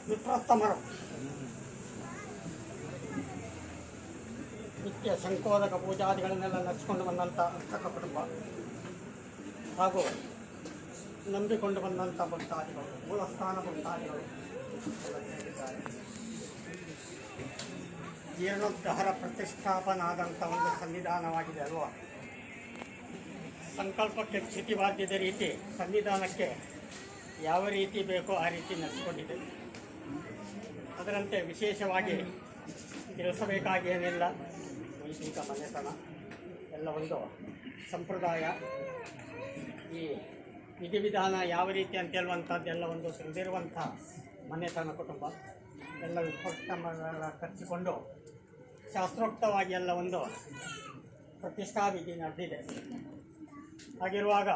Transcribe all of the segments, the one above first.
ವಿಪ್ರೋತ್ತಮರು ನಿತ್ಯ ಸಂಕೋದಕ ಪೂಜಾದಿಗಳನ್ನೆಲ್ಲ ನಡೆಸಿಕೊಂಡು ಬಂದಂಥ ಅಷ್ಟಕ ಕುಟುಂಬ ಹಾಗೂ ನಂಬಿಕೊಂಡು ಬಂದಂಥ ಭಕ್ತಾದಿಗಳು, ಮೂಲಸ್ಥಾನ ಭಕ್ತಾದಿಗಳು ಎಲ್ಲ ಸೇರಿದ್ದಾರೆ. ಜೀರ್ಣೋದ್ಧಾರ ಪ್ರತಿಷ್ಠಾಪನಾದಂಥ ಒಂದು ಸನ್ನಿಧಾನವಾಗಿದೆ ಅಲ್ವಾ. ಸಂಕಲ್ಪಕ್ಕೆ ಚ್ಯುತಿವಾದ್ಯದ ರೀತಿ ಸನ್ನಿಧಾನಕ್ಕೆ ಯಾವ ರೀತಿ ಬೇಕೋ ಆ ರೀತಿ ನಡೆಸಿಕೊಂಡಿದೆ. ಅದರಂತೆ ವಿಶೇಷವಾಗಿ ತಿಳಿಸಬೇಕಾಗಿ ಏನಿಲ್ಲ. ವೈದಿಕ ಮನೆತನ ಎಲ್ಲ ಒಂದು ಸಂಪ್ರದಾಯ, ಈ ವಿಧಿವಿಧಾನ ಯಾವ ರೀತಿ ಅಂತ ಹೇಳುವಂಥದ್ದೆಲ್ಲ ಒಂದು ತಿಳಿದಿರುವಂಥ ಮನೆತನ ಕುಟುಂಬ ಎಲ್ಲ ವಿಪಕ್ಷಗಳ ಕಚ್ಚಿಕೊಂಡು ಶಾಸ್ತ್ರೋಕ್ತವಾಗಿ ಎಲ್ಲ ಒಂದು ಪ್ರತಿಷ್ಠಾ ವಿಧಿ ನಡೆದಿದೆ. ಹಾಗಿರುವಾಗ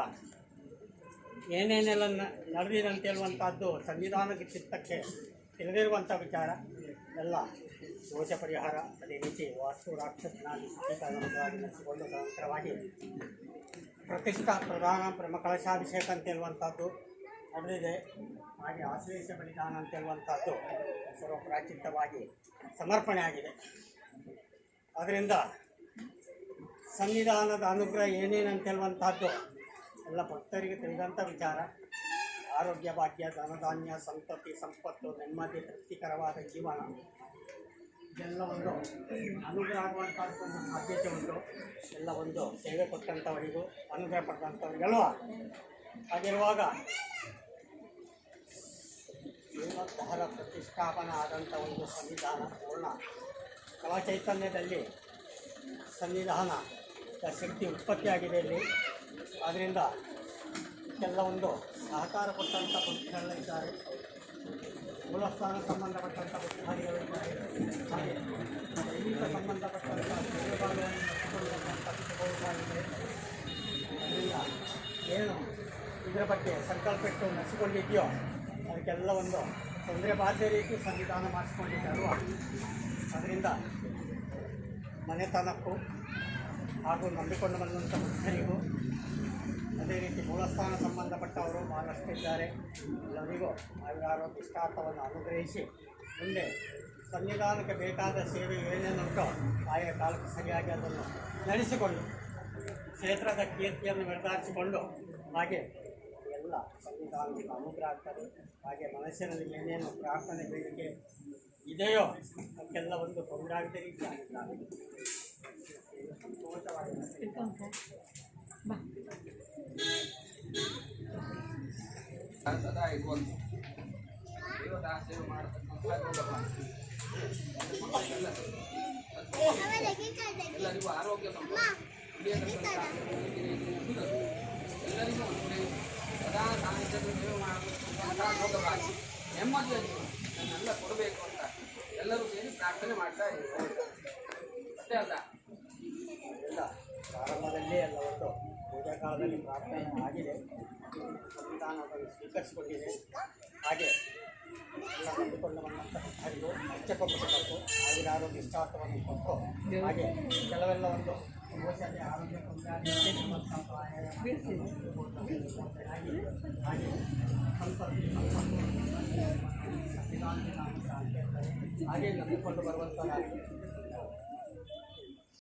ಏನೇನೆಲ್ಲ ನಡೆದಿದೆ ಅಂತ ಹೇಳುವಂಥದ್ದು ಸಂವಿಧಾನದ ಚಿತ್ತಕ್ಕೆ ತಿಳಿದಿರುವಂಥ ವಿಚಾರ ಎಲ್ಲ ದೋಷ ಪರಿಹಾರ, ಅದೇ ರೀತಿ ವಾಸ್ತು ರಾಕ್ಷಸನಾಗಿ ಸ್ಥಿತಿಕಾಲವಾಗಿ ನಡೆಸಿಕೊಂಡು ನಂತರವಾಗಿ ಪ್ರತಿಷ್ಠಾ ಪ್ರಧಾನ ಬ್ರಹ್ಮಕಲಶಾಭಿಷೇಕ ಅಂತ ಹೇಳುವಂಥದ್ದು ನಡೆದಿದೆ. ಹಾಗೆ ಆಶ್ಲೇಷ ಬಲಿದಾನ ಅಂತ ಹೇಳುವಂಥದ್ದು ಸರ್ವಪ್ರಾಚಿತ್ತವಾಗಿ ಸಮರ್ಪಣೆ ಆಗಿದೆ. ಅದರಿಂದ ಸನ್ನಿಧಾನದ ಅನುಗ್ರಹ ಏನೇನಂತ ಹೇಳುವಂಥದ್ದು ಎಲ್ಲ ಭಕ್ತರಿಗೆ ತಿಳಿದಂಥ ವಿಚಾರ. ಆರೋಗ್ಯ, ಭಾಗ್ಯ, ಧನಧಾನ್ಯ, ಸಂತತಿ, ಸಂಪತ್ತು, ನೆಮ್ಮದಿ, ತೃಪ್ತಿಕರವಾದ ಜೀವನ ಎಲ್ಲ ಒಂದು ಅನುಗ್ರಹ ಆಗುವಂಥದ್ದು ಒಂದು ಸಾಧ್ಯತೆ ಉಂಟು. ಎಲ್ಲ ಒಂದು ಸೇವೆ ಕೊಟ್ಟಂಥವರಿಗೂ ಅನುಗ್ರಹ ಪಡೆದಂಥವರಿಗಲ್ವ. ಹಾಗಿರುವಾಗ ಜೀರ್ಣೋದ್ಧಾರ ಪ್ರತಿಷ್ಠಾಪನ ಆದಂಥ ಒಂದು ಸನ್ನಿಧಾನ ಪೂರ್ಣ ಕಲಾಚೈತನ್ಯದಲ್ಲಿ ಸನ್ನಿಧಾನ ಶಕ್ತಿ ಉತ್ಪತ್ತಿಯಾಗಿದೆ ಇಲ್ಲಿ. ಆದ್ದರಿಂದ ಎಲ್ಲ ಒಂದು ಸಹಕಾರ ಕೊಟ್ಟಂಥ ಭಕ್ತರೆಲ್ಲ ಇದ್ದಾರೆ. ಮೂಲಸ್ಥಾನ ಸಂಬಂಧಪಟ್ಟಂಥ ಭಕ್ತಾದಿಗಳಿದ್ದಾರೆ. ಹಾಗೆ ದೈಹಿಕ ಸಂಬಂಧಪಟ್ಟಂಥ ಸೇವೆಗಳನ್ನು ನಡೆಸಿಕೊಳ್ಳುವಂಥ ಇದೆ. ಅದರಿಂದ ಏನು ಇದರ ಬಗ್ಗೆ ಸಂಕಲ್ಪ ಇಟ್ಟು ನಡೆಸಿಕೊಂಡಿದೆಯೋ ಅದಕ್ಕೆಲ್ಲ ಒಂದು ತೊಂದರೆ ಬಾಧ್ಯ ರೀತಿ ಸಂವಿಧಾನ ಮಾಡಿಸ್ಕೊಂಡಿದ್ದಾರೋ. ಅದರಿಂದ ಮನೆತನಕ್ಕೂ ಹಾಗೂ ನಂಬಿಕೊಂಡು ಬಂದಂಥ ಭಕ್ತರಿಗೂ ಅದೇ ರೀತಿ ಮೂಲಸ್ಥಾನ ಸಂಬಂಧಪಟ್ಟವರು ಭಾಳಷ್ಟಿದ್ದಾರೆ. ಎಲ್ಲರಿಗೂ ಸಾವಿರಾರು ಇಷ್ಟಾರ್ಥವನ್ನು ಅನುಗ್ರಹಿಸಿ ಮುಂದೆ ಸನ್ನಿಧಾನಕ್ಕೆ ಬೇಕಾದ ಸೇವೆ ಏನೇನುಂಟೋ ಆಯಾ ಕಾಲಕ್ಕೆ ಸರಿಯಾಗಿ ಅದನ್ನು ನಡೆಸಿಕೊಂಡು ಕ್ಷೇತ್ರದ ಕೀರ್ತಿಯನ್ನು ನಿರ್ಧಾರಿಸಿಕೊಂಡು ಹಾಗೆ ಎಲ್ಲ ಸನ್ನಿಧಾನಕ್ಕೆ ಅನುಗ್ರಹ ಆಗ್ತದೆ. ಹಾಗೆ ಮನಸ್ಸಿನಲ್ಲಿ ಏನೇನು ಪ್ರಾರ್ಥನೆ ಬೇಡಿಕೆ ಇದೆಯೋ ಅದಕ್ಕೆಲ್ಲ ಒಂದು ತೊಂದರೆ ಆಗದ ರೀತಿ ಆಗಿದ್ದಾರೆ. ಸದಾ ಇರುವಂಥ ದೇವತಾ ಸೇವೆ ಮಾಡತಕ್ಕಂಥ ಎಲ್ಲರಿಗೂ ಆರೋಗ್ಯ ಎಲ್ಲರಿಗೂ ಸದಾ ಸಾಹಿತ್ಯದ ಸೇವೆ ಮಾಡತಕ್ಕಂಥ ಯೋಗವಾಗಿ ನೆಮ್ಮದಿಯ ಜೀವನ ಕೊಡಬೇಕು ಅಂತ ಎಲ್ಲರೂ ಸೇರಿ ಪ್ರಾರ್ಥನೆ ಮಾಡ್ತಾ ಇದ್ದಾರೆ. ಅಷ್ಟೇ ಅಲ್ಲ, ಎಲ್ಲ ಪ್ರಾರಂಭದಲ್ಲೇ ಎಲ್ಲ ಒಂದು ಪೂಜಾ ಕಾಲದಲ್ಲಿ ಪ್ರಾರ್ಥನೆ ಆಗಿದೆ. ಸಂವಿಧಾನವನ್ನು ಸ್ವೀಕರಿಸಿಕೊಂಡಿದೆ. ಹಾಗೆ ಎಲ್ಲ ನಂಬಿಕೊಂಡು ಬಂದಂಥ ಭಕ್ತರಿಗೂ ಅರ್ಚಕೊಟ್ಟು ಸಾವಿರಾರು ಇಷ್ಟಾರ್ಥವನ್ನು ಕೊಟ್ಟು ಹಾಗೆ ಕೆಲವೆಲ್ಲ ಒಂದು ಔಷಧಿ ಆರೋಗ್ಯ ತೊಂದರೆ ಹಾಗೆ ಸಂಪತ್ತು ಸಂವಿಧಾನಕ್ಕೆ ಹಾಗೆ ನಂಬಿಕೊಂಡು ಬರುವಂಥ